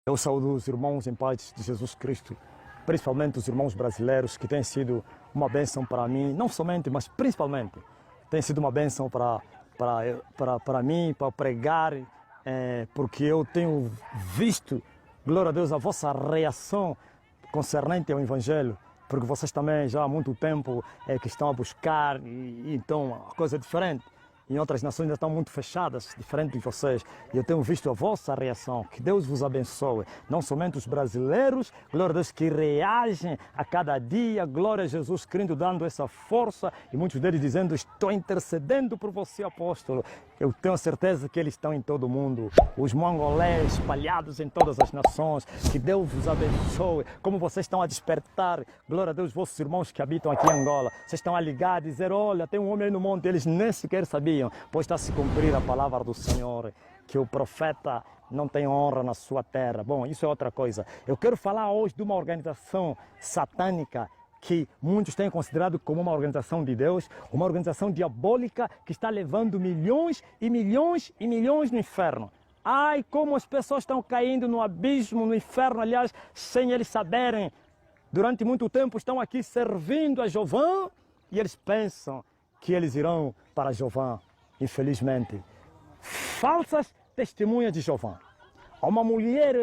Eu saúdo os irmãos em paz de Jesus Cristo, principalmente os irmãos brasileiros, que têm sido uma bênção para mim, não somente, mas principalmente, tem sido uma bênção para mim, para pregar, porque eu tenho visto, glória a Deus, a vossa reação concernente ao Evangelho, porque vocês também já há muito tempo que estão a buscar, e então a coisa é diferente. Em outras nações ainda estão muito fechadas, diferente de vocês. E eu tenho visto a vossa reação. Que Deus vos abençoe. Não somente os brasileiros, glória a Deus, que reagem a cada dia. Glória a Jesus Cristo, dando essa força. E muitos deles dizendo, estou intercedendo por você, apóstolo. Eu tenho certeza que eles estão em todo o mundo. Os mongolês espalhados em todas as nações. Que Deus vos abençoe. Como vocês estão a despertar, glória a Deus, vossos irmãos que habitam aqui em Angola. Vocês estão a ligar, a dizer, olha, tem um homem aí no monte. Eles nem sequer sabiam. Pois está a se cumprir a palavra do Senhor, que o profeta não tem honra na sua terra. Bom, isso é outra coisa. Eu quero falar hoje de uma organização satânica que muitos têm considerado como uma organização de Deus, uma organização diabólica que está levando milhões e milhões e milhões no inferno. Ai, como as pessoas estão caindo no abismo, no inferno, aliás, sem eles saberem. Durante muito tempo estão aqui servindo a Jeová e eles pensam que eles irão para Jeová. Infelizmente, falsas testemunhas de Jeová. Há uma mulher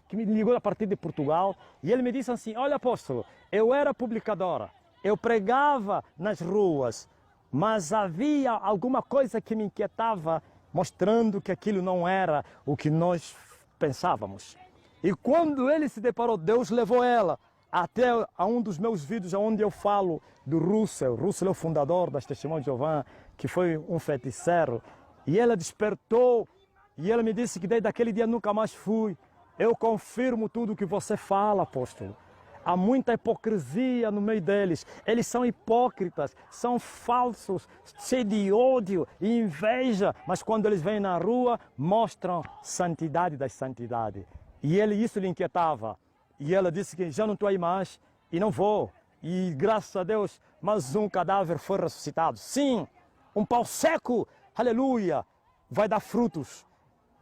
que me ligou a partir de Portugal e ele me disse assim, olha apóstolo, eu era publicadora, eu pregava nas ruas, mas havia alguma coisa que me inquietava, mostrando que aquilo não era o que nós pensávamos. E quando ele se deparou, Deus levou ela até a um dos meus vídeos onde eu falo do Russell. Russell é o fundador das Testemunhas de Jeová, que foi um feiticeiro. E ela despertou e ela me disse que desde aquele dia nunca mais fui. Eu confirmo tudo o que você fala, apóstolo. Há muita hipocrisia no meio deles. Eles são hipócritas, são falsos, cheios de ódio e inveja. Mas quando eles vêm na rua, mostram santidade das santidades. E isso lhe inquietava. E ela disse que já não estou aí mais e não vou. E graças a Deus, mais um cadáver foi ressuscitado. Sim, um pau seco, aleluia, vai dar frutos.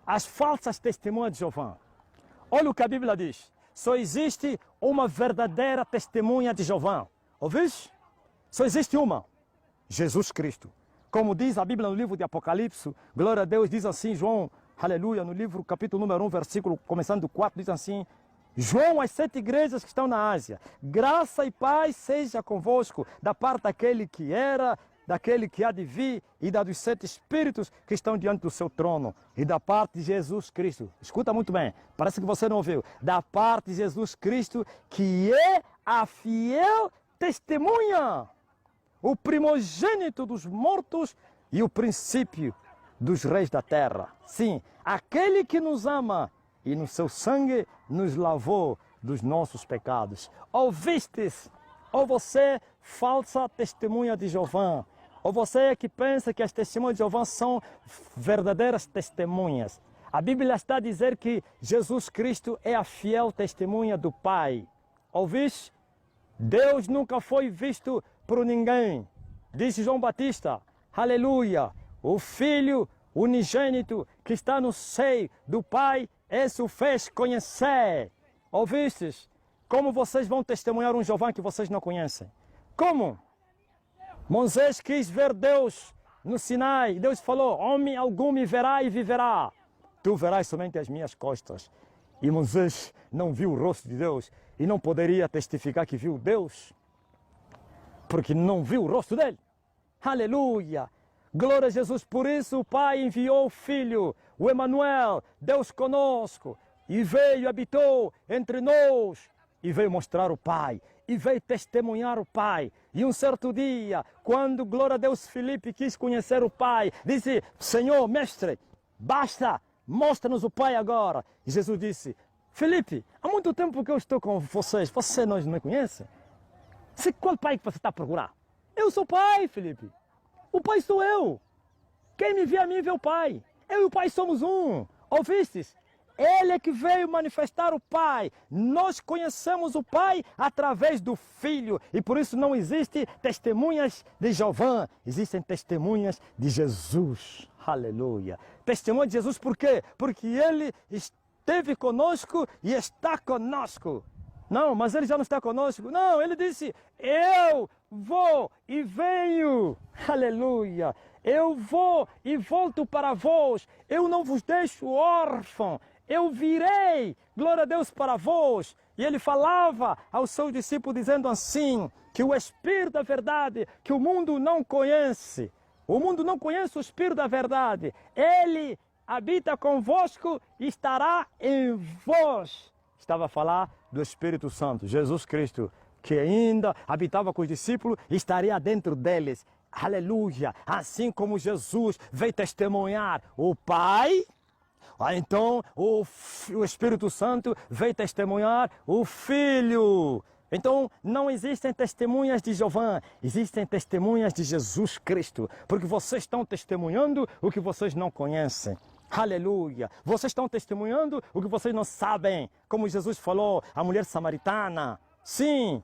As falsas testemunhas de Jeová. Olha o que a Bíblia diz. Só existe uma verdadeira testemunha de Jeová. Ouviste? Só existe uma. Jesus Cristo. Como diz a Bíblia no livro de Apocalipse, glória a Deus, diz assim, João, aleluia, no livro capítulo número 1, versículo, começando do 4, diz assim, João, as 7 igrejas que estão na Ásia, graça e paz seja convosco, da parte daquele que era, daquele que há de vir e da dos 7 espíritos que estão diante do seu trono e da parte de Jesus Cristo. Escuta muito bem, parece que você não ouviu. Da parte de Jesus Cristo, que é a fiel testemunha, o primogênito dos mortos e o princípio dos reis da terra. Sim, aquele que nos ama e no seu sangue nos lavou dos nossos pecados. Ouvistes? Ou você, falsa testemunha de Jeová, ou você que pensa que as testemunhas de Jeová são verdadeiras testemunhas. A Bíblia está a dizer que Jesus Cristo é a fiel testemunha do Pai. Ouviste? Deus nunca foi visto por ninguém. Disse João Batista, aleluia, o Filho unigênito que está no seio do Pai, esse o fez conhecer. Ouvistes? Como vocês vão testemunhar um Jeová que vocês não conhecem? Como? Moisés quis ver Deus no Sinai. Deus falou, homem algum me verá e viverá. Tu verás somente as minhas costas. E Moisés não viu o rosto de Deus e não poderia testificar que viu Deus, porque não viu o rosto dele. Aleluia! Glória a Jesus, por isso o Pai enviou o Filho, o Emanuel, Deus conosco, e veio, habitou entre nós, e veio mostrar o Pai, e veio testemunhar o Pai. E um certo dia, quando, glória a Deus, Filipe quis conhecer o Pai, disse, Senhor, mestre, basta, mostra-nos o Pai agora. E Jesus disse, Filipe, há muito tempo que eu estou com vocês, você não me conhece? Qual Pai que você está a procurar? Eu sou o Pai, Filipe. O Pai sou eu. Quem me vê a mim vê o Pai. Eu e o Pai somos um. Ouvistes? Ele é que veio manifestar o Pai. Nós conhecemos o Pai através do Filho. E por isso não existe testemunhas de Jeová. Existem testemunhas de Jesus. Aleluia. Testemunha de Jesus por quê? Porque ele esteve conosco e está conosco. Não, mas ele já não está conosco. Não, ele disse, eu vou e venho. Aleluia. Eu vou e volto para vós. Eu não vos deixo órfão. Eu virei, glória a Deus, para vós. E ele falava aos seus discípulos dizendo assim, que o Espírito da verdade, que o mundo não conhece. O mundo não conhece o Espírito da verdade. Ele habita convosco e estará em vós. Estava a falar do Espírito Santo, Jesus Cristo, que ainda habitava com os discípulos e estaria dentro deles. Aleluia! Assim como Jesus veio testemunhar o Pai, então o Espírito Santo veio testemunhar o Filho. Então não existem testemunhas de Jeová, existem testemunhas de Jesus Cristo, porque vocês estão testemunhando o que vocês não conhecem. Aleluia! Vocês estão testemunhando o que vocês não sabem, como Jesus falou à mulher samaritana. Sim,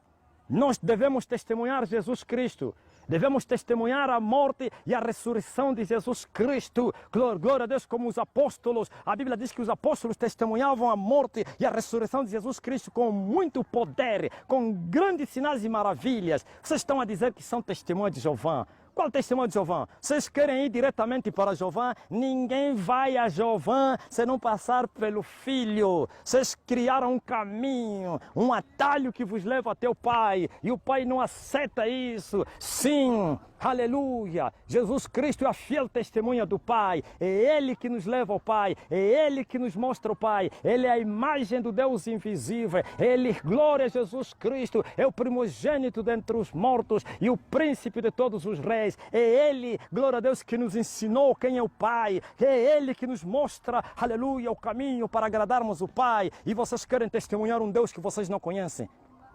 nós devemos testemunhar Jesus Cristo. Devemos testemunhar a morte e a ressurreição de Jesus Cristo. Glória a Deus, como os apóstolos. A Bíblia diz que os apóstolos testemunhavam a morte e a ressurreição de Jesus Cristo com muito poder, com grandes sinais e maravilhas. Vocês estão a dizer que são testemunhas de Jeová. Qual testemunho de Jeová? Vocês querem ir diretamente para Jeová? Ninguém vai a Jeová se não passar pelo Filho. Vocês criaram um caminho, um atalho que vos leva até o Pai. E o Pai não aceita isso. Sim, aleluia. Jesus Cristo é a fiel testemunha do Pai. É Ele que nos leva ao Pai. É Ele que nos mostra o Pai. Ele é a imagem do Deus invisível. Ele, glória a Jesus Cristo, é o primogênito dentre os mortos e o príncipe de todos os reis. É Ele, glória a Deus, que nos ensinou quem é o Pai. É Ele que nos mostra, aleluia, o caminho para agradarmos o Pai. E vocês querem testemunhar um Deus que vocês não conhecem.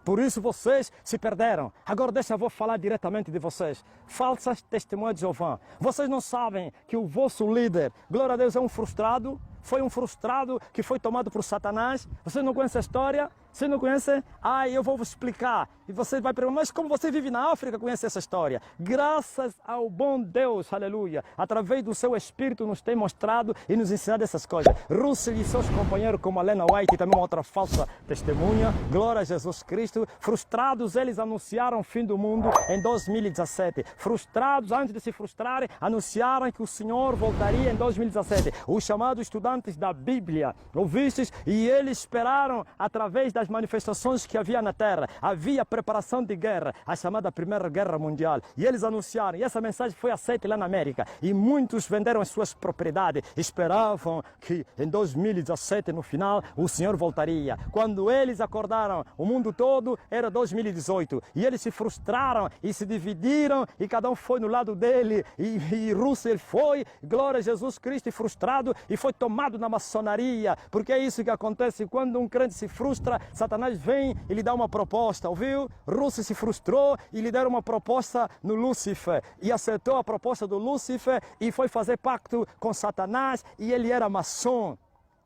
Por isso vocês se perderam. Agora deixa eu vou falar diretamente de vocês. Falsas testemunhas de Jeová. Vocês não sabem que o vosso líder, glória a Deus, é um frustrado? Foi um frustrado que foi tomado por Satanás? Vocês não conhecem a história? Vocês não conhecem? Eu vou vos explicar. E você vai perguntar, mas como você vive na África, conhece essa história? Graças ao bom Deus, aleluia, através do seu Espírito nos tem mostrado e nos ensinado essas coisas. Russell e seus companheiros, como a Lena White, e também uma outra falsa testemunha, glória a Jesus Cristo, frustrados, eles anunciaram o fim do mundo em 2017. Frustrados, antes de se frustrarem, anunciaram que o Senhor voltaria em 2017. Os chamados estudantes da Bíblia, ouvistes? E eles esperaram através das manifestações que havia na terra. Havia preparação de guerra, a chamada Primeira Guerra Mundial. E eles anunciaram, e essa mensagem foi aceita lá na América. E muitos venderam as suas propriedades, esperavam que em 2017, no final, o Senhor voltaria. Quando eles acordaram, o mundo todo era 2018. E eles se frustraram e se dividiram, e cada um foi no lado dele. E Russell foi, glória a Jesus Cristo, e frustrado, e foi tomado na maçonaria. Porque é isso que acontece quando um crente se frustra. Satanás vem e lhe dá uma proposta, ouviu? Russell se frustrou e lhe deram uma proposta no Lúcifer. E aceitou a proposta do Lúcifer e foi fazer pacto com Satanás, e ele era maçom.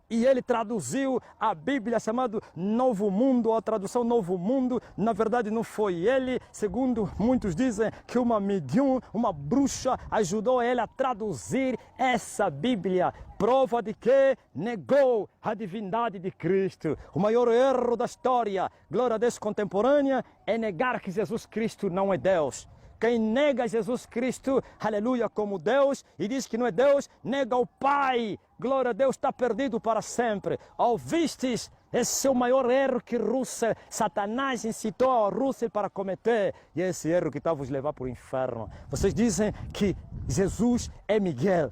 E ele traduziu a Bíblia chamado Novo Mundo, a tradução Novo Mundo. Na verdade não foi ele, segundo muitos dizem que uma medium, uma bruxa, ajudou ele a traduzir essa Bíblia. Prova de que negou a divindade de Cristo. O maior erro da história, glória a Deus contemporânea, é negar que Jesus Cristo não é Deus. Quem nega Jesus Cristo, aleluia, como Deus, e diz que não é Deus, nega o Pai. Glória a Deus, está perdido para sempre. Ouvistes? Esse é o maior erro que Russell, Satanás incitou a Russell para cometer. E é esse erro que está a vos levar para o inferno. Vocês dizem que Jesus é Miguel.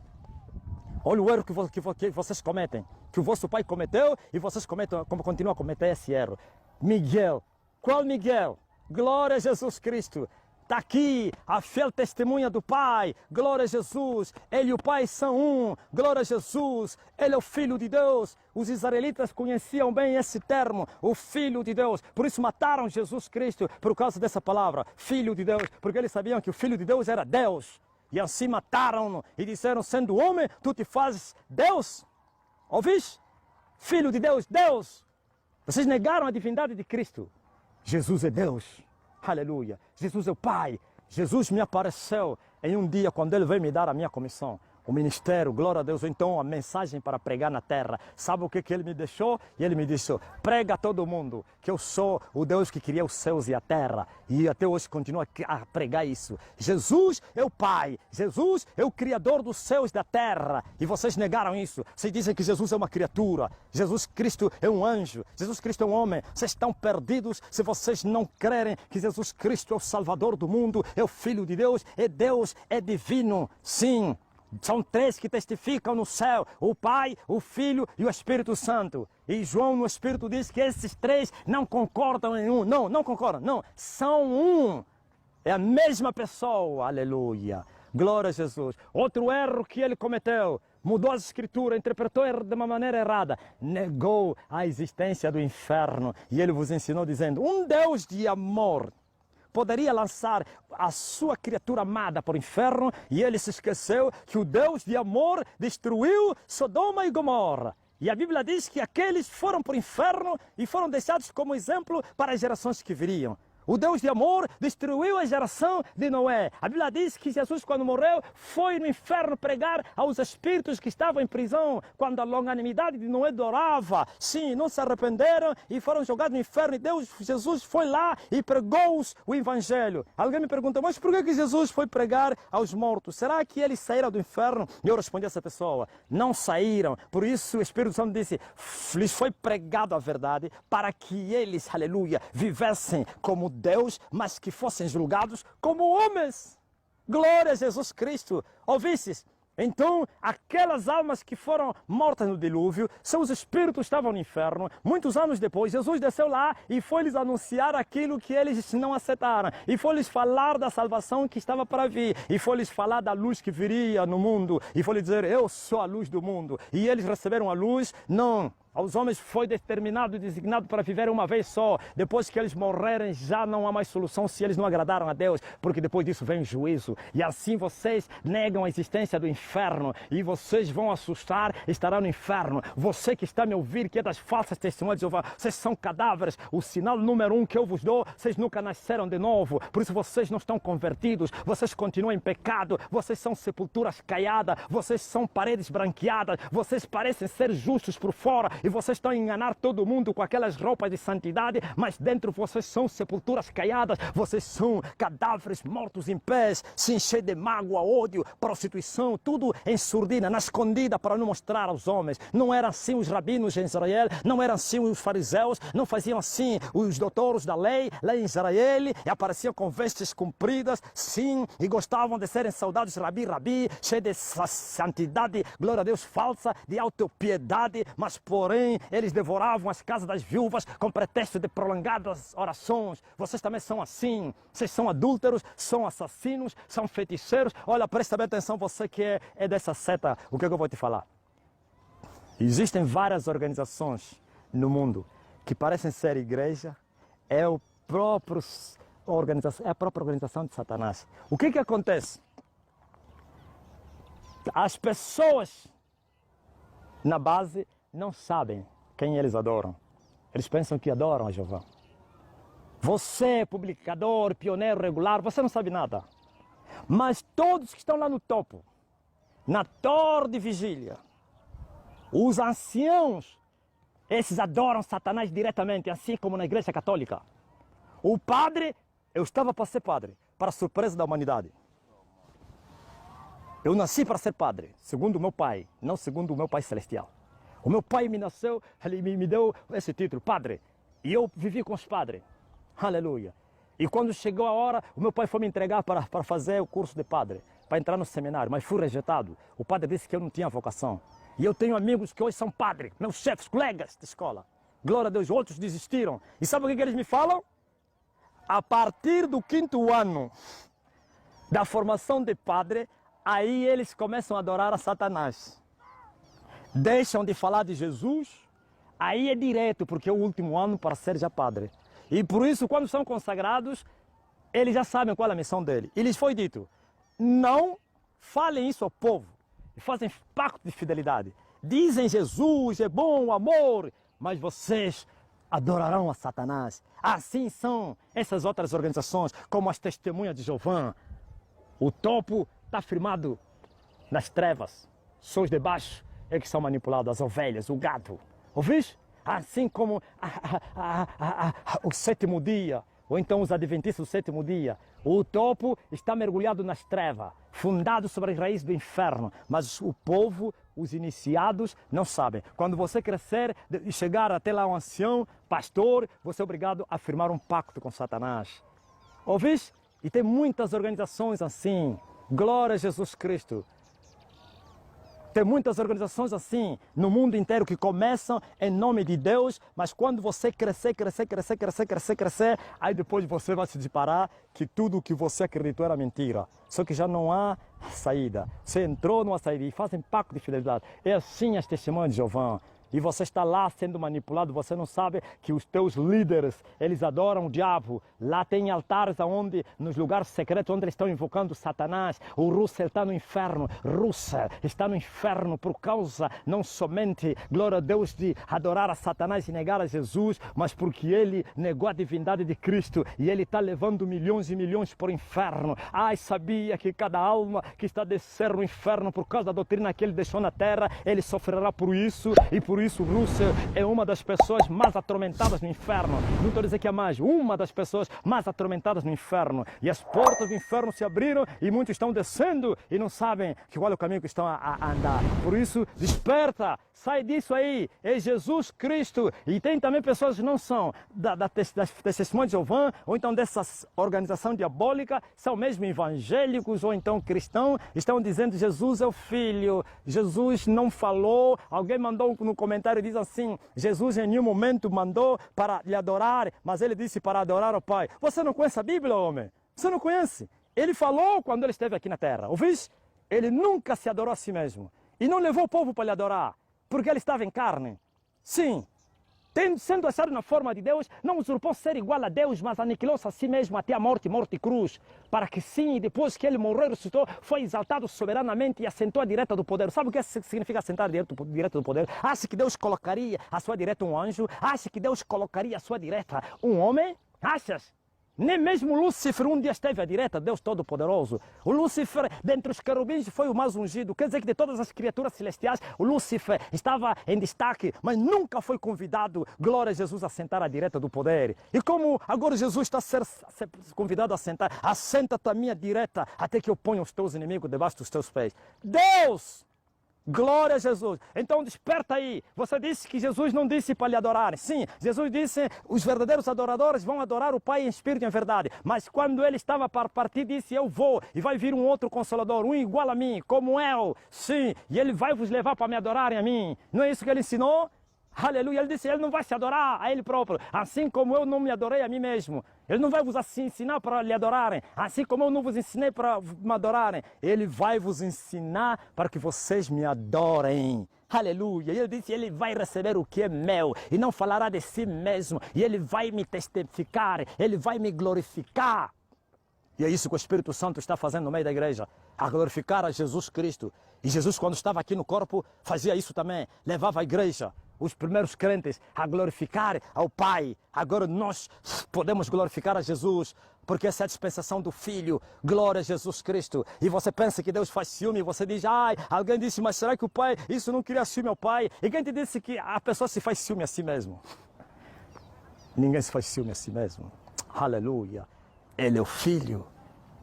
Olha o erro que vocês cometem, que o vosso pai cometeu e vocês continuam a cometer esse erro. Miguel. Qual Miguel? Glória a Jesus Cristo. Está aqui a fiel testemunha do Pai. Glória a Jesus. Ele e o Pai são um. Glória a Jesus. Ele é o Filho de Deus. Os israelitas conheciam bem esse termo, o Filho de Deus. Por isso mataram Jesus Cristo por causa dessa palavra, Filho de Deus. Porque eles sabiam que o Filho de Deus era Deus. E assim mataram-no e disseram, sendo homem, tu te fazes Deus. Ouviste? Filho de Deus, Deus. Vocês negaram a divindade de Cristo. Jesus é Deus. Aleluia. Jesus é o Pai. Jesus me apareceu em um dia quando Ele veio me dar a minha comissão. o ministério, glória a Deus, então a mensagem para pregar na terra. Sabe o que ele me deixou? E ele me disse, prega a todo mundo que eu sou o Deus que criou os céus e a terra. E até hoje continua a pregar isso. Jesus é o Pai, Jesus é o Criador dos céus e da terra. E vocês negaram isso. Vocês dizem que Jesus é uma criatura, Jesus Cristo é um anjo, Jesus Cristo é um homem. Vocês estão perdidos se vocês não crerem que Jesus Cristo é o Salvador do mundo, é o Filho de Deus, é divino. Sim. São três que testificam no céu, o Pai, o Filho e o Espírito Santo. E João no Espírito diz que esses três não concordam em um. Não concordam, não. São um. É a mesma pessoa, aleluia. Glória a Jesus. Outro erro que ele cometeu, mudou as escrituras, interpretou de uma maneira errada, negou a existência do inferno. E ele vos ensinou dizendo, um Deus de amor poderia lançar a sua criatura amada para o inferno, e ele se esqueceu que o Deus de amor destruiu Sodoma e Gomorra. E a Bíblia diz que aqueles foram para o inferno e foram deixados como exemplo para as gerações que viriam. O Deus de amor destruiu a geração de Noé. A Bíblia diz que Jesus, quando morreu, foi no inferno pregar aos espíritos que estavam em prisão, quando a longanimidade de Noé durava. Sim, não se arrependeram e foram jogados no inferno. E Jesus foi lá e pregou-os o Evangelho. Alguém me pergunta, mas por que Jesus foi pregar aos mortos? Será que eles saíram do inferno? E eu respondi a essa pessoa, não saíram. Por isso o Espírito Santo disse, lhes foi pregado a verdade para que eles, aleluia, vivessem como Deus, mas que fossem julgados como homens. Glória a Jesus Cristo. Ouvistes? Então, aquelas almas que foram mortas no dilúvio, seus espíritos estavam no inferno. Muitos anos depois, Jesus desceu lá e foi lhes anunciar aquilo que eles não aceitaram. E foi lhes falar da salvação que estava para vir. E foi lhes falar da luz que viria no mundo. E foi lhes dizer, eu sou a luz do mundo. E eles receberam a luz, não. Aos homens foi determinado e designado para viver uma vez só. Depois que eles morrerem, já não há mais solução se eles não agradaram a Deus, porque depois disso vem o juízo. E assim vocês negam a existência do inferno, e vocês vão assustar, estarão no inferno. Você que está me ouvindo, que é das falsas testemunhas de Jeová, vocês são cadáveres. O sinal número 1 que eu vos dou, vocês nunca nasceram de novo. Por isso vocês não estão convertidos, vocês continuam em pecado, vocês são sepulturas caiadas, vocês são paredes branqueadas, vocês parecem ser justos por fora, e vocês estão a enganar todo mundo com aquelas roupas de santidade, mas dentro vocês são sepulturas caiadas, vocês são cadáveres mortos em pés, se encher de mágoa, ódio, prostituição, tudo em surdina, na escondida, para não mostrar aos homens. Não eram assim os rabinos em Israel, não eram assim os fariseus, não faziam assim os doutores da lei lá em Israel, e apareciam com vestes compridas, sim, e gostavam de serem saudados rabi, cheios de santidade, glória a Deus, falsa, de autopiedade, mas porém eles devoravam as casas das viúvas com pretexto de prolongadas orações. Vocês também são assim. Vocês são adúlteros, são assassinos, são feiticeiros. Olha, presta bem atenção, você que é dessa seta, o que eu vou te falar? Existem várias organizações no mundo que parecem ser igreja, é a própria organização de Satanás. O que acontece? As pessoas na base não sabem quem eles adoram. Eles pensam que adoram a Jeová. Você, publicador, pioneiro regular, você não sabe nada. Mas todos que estão lá no topo, na torre de vigília, os anciãos, esses adoram Satanás diretamente, assim como na igreja católica. O padre, eu estava para ser padre, para surpresa da humanidade. Eu nasci para ser padre, segundo o meu pai, não segundo o meu pai celestial. O meu pai me nasceu, ele me deu esse título, padre. E eu vivi com os padres. Aleluia. E quando chegou a hora, o meu pai foi me entregar para fazer o curso de padre, para entrar no seminário, mas fui rejeitado. O padre disse que eu não tinha vocação. E eu tenho amigos que hoje são padres, meus chefes, colegas de escola. Glória a Deus, outros desistiram. E sabe o que eles me falam? A partir do 5º ano da formação de padre, aí eles começam a adorar a Satanás. Deixam de falar de Jesus, aí é direto, porque é o último ano para ser já padre. E por isso, quando são consagrados, eles já sabem qual é a missão dele. E lhes foi dito, não falem isso ao povo, e fazem pacto de fidelidade. Dizem Jesus é bom, amor, mas vocês adorarão a Satanás. Assim são essas outras organizações, como as Testemunhas de Jeová. O topo está firmado nas trevas. Só os de baixo é que são manipulados, as ovelhas, o gado. Ouviste? Assim como o sétimo dia, ou então os adventistas do sétimo dia. O topo está mergulhado nas trevas, fundado sobre as raízes do inferno. Mas o povo, os iniciados, não sabem. Quando você crescer e chegar até lá um ancião, pastor, você é obrigado a firmar um pacto com Satanás. Ouviste? E tem muitas organizações assim. Glória a Jesus Cristo. Tem muitas organizações assim no mundo inteiro que começam em nome de Deus, mas quando você crescer, aí depois você vai se deparar que tudo o que você acreditou era mentira. Só que já não há saída. Você entrou numa saída e fazem pacto de fidelidade. É assim as testemunhas de Jeová. E você está lá sendo manipulado, você não sabe que os teus líderes, eles adoram o diabo. Lá tem altares onde, nos lugares secretos, onde eles estão invocando Satanás. O Russell está no inferno. Russell está no inferno por causa, não somente, glória a Deus, de adorar a Satanás e negar a Jesus, mas porque ele negou a divindade de Cristo e ele está levando milhões e milhões para o inferno. Ai, sabia que cada alma que está descendo no inferno por causa da doutrina que ele deixou na terra, ele sofrerá por isso e por isso Russell é uma das pessoas mais atormentadas no inferno. Não estou dizendo que é mais, uma das pessoas mais atormentadas no inferno. E as portas do inferno se abriram e muitos estão descendo e não sabem qual é o caminho que estão a andar. Por isso, desperta, sai disso aí, é Jesus Cristo. E tem também pessoas que não são das testemunhas de Jeová, ou então dessa organização diabólica, são mesmo evangélicos ou então cristãos, estão dizendo Jesus é o Filho, Jesus não falou, alguém mandou no comentário e diz assim, Jesus em nenhum momento mandou para lhe adorar, mas ele disse para adorar o Pai. Você não conhece a Bíblia, homem? Você não conhece? Ele falou quando ele esteve aqui na terra, ouviste? Ele nunca se adorou a si mesmo. E não levou o povo para lhe adorar, porque ele estava em carne. Sim, sendo achado na forma de Deus, não usurpou ser igual a Deus, mas aniquilou-se a si mesmo até a morte e cruz, para que sim, depois que ele morreu e ressuscitou, foi exaltado soberanamente e assentou à direita do poder. Sabe o que significa assentar à direita do poder? Acha que Deus colocaria à sua direita um anjo? Acha que Deus colocaria à sua direita um homem? Achas? Nem mesmo Lúcifer um dia esteve à direita de Deus Todo-Poderoso. O Lúcifer, dentre os querubins, foi o mais ungido. Quer dizer que de todas as criaturas celestiais, o Lúcifer estava em destaque, mas nunca foi convidado, glória a Jesus, a sentar à direita do poder. E como agora Jesus está a ser convidado a sentar, assenta-te à minha direita, até que eu ponha os teus inimigos debaixo dos teus pés. Deus! Glória a Jesus. Então desperta aí. Você disse que Jesus não disse para lhe adorar. Sim, Jesus disse os verdadeiros adoradores vão adorar o Pai em espírito e em verdade. Mas quando ele estava para partir, disse eu vou e vai vir um outro Consolador, um igual a mim, como eu. Sim, e ele vai vos levar para me adorarem a mim. Não é isso que ele ensinou? Aleluia, ele disse, ele não vai se adorar a ele próprio, assim como eu não me adorei a mim mesmo. Ele não vai vos ensinar para lhe adorarem, assim como eu não vos ensinei para me adorarem. Ele vai vos ensinar para que vocês me adorem. Aleluia, e ele disse, ele vai receber o que é meu e não falará de si mesmo. E ele vai me testificar, ele vai me glorificar. E é isso que o Espírito Santo está fazendo no meio da igreja, a glorificar a Jesus Cristo. E Jesus, quando estava aqui no corpo, fazia isso também, levava a igreja, os primeiros crentes, a glorificar ao Pai. Agora nós podemos glorificar a Jesus, porque essa é a dispensação do Filho. Glória a Jesus Cristo. E você pensa que Deus faz ciúme, e você diz, ai, alguém disse, mas será que o Pai, isso não queria ciúme ao Pai? E quem te disse que a pessoa se faz ciúme a si mesmo? Ninguém se faz ciúme a si mesmo. Aleluia. Ele é o Filho,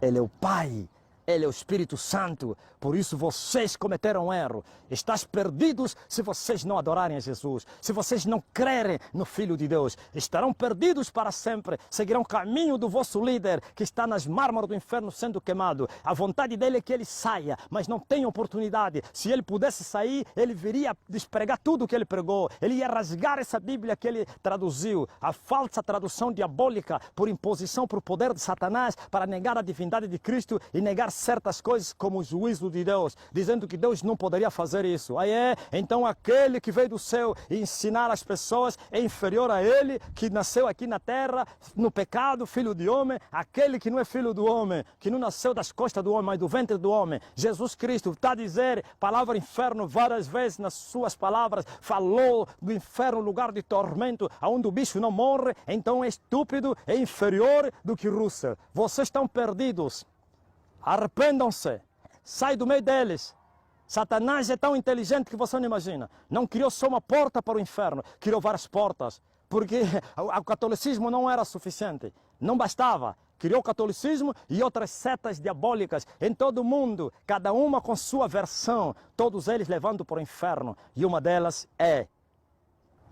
Ele é o Pai, Ele é o Espírito Santo. Por isso vocês cometeram um erro. Estás perdidos se vocês não adorarem a Jesus. Se vocês não crerem no Filho de Deus. Estarão perdidos para sempre. Seguirão o caminho do vosso líder, que está nas mármoras do inferno sendo queimado. A vontade dele é que ele saia, mas não tem oportunidade. Se ele pudesse sair, ele viria despregar tudo o que ele pregou. Ele ia rasgar essa Bíblia que ele traduziu. A falsa tradução diabólica por imposição, por poder de Satanás, para negar a divindade de Cristo e negar certas coisas como o juízo de Deus, dizendo que Deus não poderia fazer isso. Aí então aquele que veio do céu e ensinar as pessoas é inferior a ele, que nasceu aqui na terra, no pecado, filho de homem, aquele que não é filho do homem, que não nasceu das costas do homem, mas do ventre do homem. Jesus Cristo está a dizer, palavra inferno várias vezes nas suas palavras, falou do inferno, lugar de tormento, onde o bicho não morre, então é estúpido, é inferior do que Russell. Vocês estão perdidos. Arrependam-se, sai do meio deles, Satanás é tão inteligente que você não imagina. Não criou só uma porta para o inferno, criou várias portas. Porque o catolicismo não era suficiente, não bastava. Criou o catolicismo e outras setas diabólicas em todo o mundo, cada uma com sua versão, todos eles levando para o inferno. E uma delas é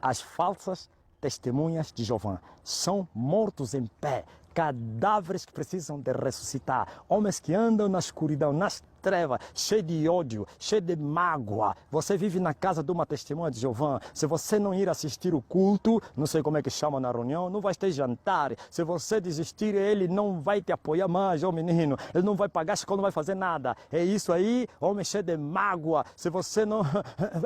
as falsas testemunhas de Jeová. São mortos em pé, cadáveres que precisam de ressuscitar, homens que andam na escuridão, nas trevas, cheio de ódio, cheio de mágoa. Você vive na casa de uma testemunha de Jeová. Se você não ir assistir o culto, não sei como é que chama na reunião, não vai ter jantar. Se você desistir, ele não vai te apoiar mais, ô menino. Ele não vai pagar a escola, não vai fazer nada. É isso aí, homem cheio de mágoa. Se você não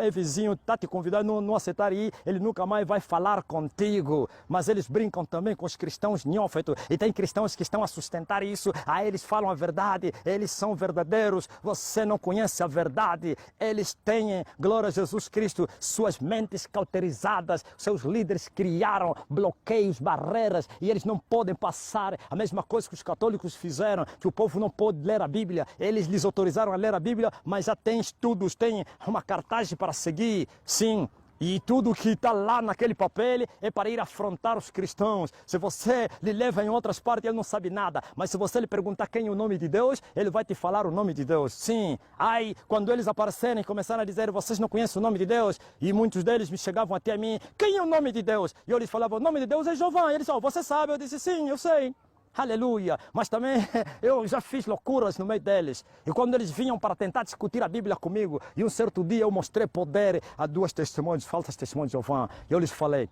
é vizinho, está te convidando, não aceitar ir, ele nunca mais vai falar contigo. Mas eles brincam também com os cristãos neófitos. E tem cristãos que estão a sustentar isso. Aí eles falam a verdade, eles são verdadeiros. Você não conhece a verdade. Eles têm, glória a Jesus Cristo, suas mentes cauterizadas. Seus líderes criaram bloqueios, barreiras, e eles não podem passar. A mesma coisa que os católicos fizeram, que o povo não pode ler a Bíblia. Eles lhes autorizaram a ler a Bíblia, mas já tem estudos, tem uma cartaz para seguir. Sim. E tudo que está lá naquele papel é para ir afrontar os cristãos. Se você lhe leva em outras partes, ele não sabe nada. Mas se você lhe perguntar quem é o nome de Deus, ele vai te falar o nome de Deus. Sim. Aí, quando eles aparecerem e começaram a dizer, vocês não conhecem o nome de Deus? E muitos deles me chegavam até a mim, quem é o nome de Deus? E eu lhes falava, o nome de Deus é Jeová. E eles, você sabe? Eu disse, sim, eu sei. Aleluia, mas também eu já fiz loucuras no meio deles. E quando eles vinham para tentar discutir a Bíblia comigo, e um certo dia eu mostrei poder a duas testemunhas, falsas testemunhas de Jeová, e eu lhes falei,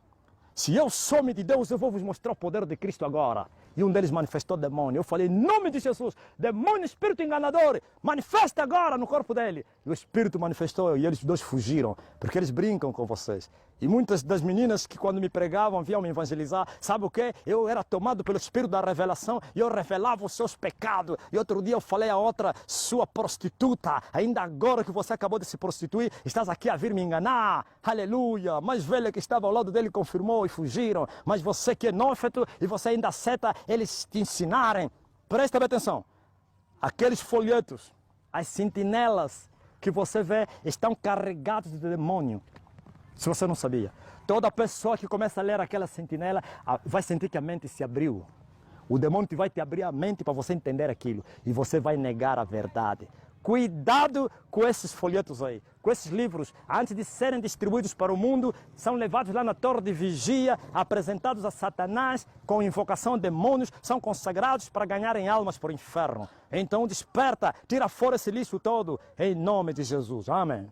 se eu sou homem de Deus, eu vou vos mostrar o poder de Cristo agora. E um deles manifestou demônio. Eu falei, em nome de Jesus, demônio, espírito enganador, manifesta agora no corpo dele. E o espírito manifestou e eles dois fugiram, porque eles brincam com vocês. E muitas das meninas que quando me pregavam, vinham me evangelizar, sabe o quê? Eu era tomado pelo espírito da revelação e eu revelava os seus pecados. E outro dia eu falei a outra, sua prostituta, ainda agora que você acabou de se prostituir, estás aqui a vir me enganar. Aleluia, a mais velha que estava ao lado dele confirmou e fugiram. Mas você que é nófeto e você ainda aceita eles te ensinarem, presta bem atenção. Aqueles folhetos, as sentinelas que você vê, estão carregados de demônio. Se você não sabia, toda pessoa que começa a ler aquela sentinela vai sentir que a mente se abriu. O demônio vai te abrir a mente para você entender aquilo e você vai negar a verdade. Cuidado com esses folhetos aí, com esses livros. Antes de serem distribuídos para o mundo, são levados lá na torre de vigia, apresentados a Satanás com invocação de demônios, são consagrados para ganharem almas para o inferno. Então desperta, tira fora esse lixo todo, em nome de Jesus. Amém.